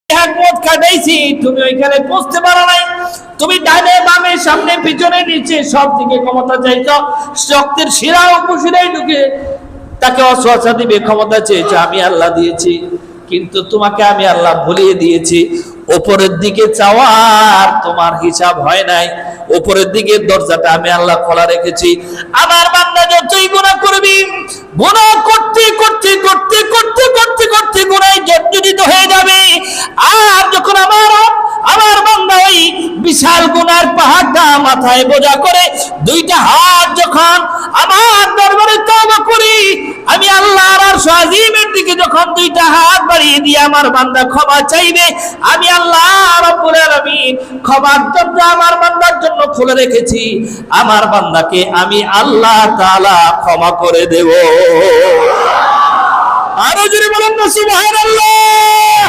হাত পথ কাটাইছি, তুমি ওইখানে পৌঁছতে পারো নাই। তুমি ডানে বামে সামনে পিছনে নিচে সব দিকে ক্ষমতা চাইছো, রক্তের শিরা উপশিরায় ঢুকে তাকে অসুয়াশা দিবে ক্ষমতা চেয়েছো, আমি আল্লাহ দিয়েছি। কিন্তু তোমাকে আমি আল্লাহ ভুলিয়ে দিয়েছি। উপরের দিকে চাওয়ার তোমার হিসাব হয় নাই, উপরের দিকে দরজাটা আমি আল্লাহ খোলা রেখেছি। আমার বান্দা যতই গুনাহ করবি, গুনাহ করতে করতে করতে করতে করতে করতে গুনায় জর্জরিত হয়ে যাবে। আর যখন আমার বান্দা ওই বিশাল গুনার পাহাড়টা মাথায় বোঝা করে দুইটা হাত যখন আমার দরবারে তওবা করি, আমি আল্লাহর আরশ আজিমের দিকে যখন দুইটা হাত বাড়িয়ে দিয়ে আমার বান্দা ক্ষমা চাইবে, আমি আল্লাহ রাব্বুল আলামিন ক্ষমার দরজা আমার বান্দার জন্য খুলে রেখেছি। আমার বান্দাকে আমি আল্লাহ তাআলা ক্ষমা করে দেব। আরো জোরে বলেন না সুবহানাল্লাহ।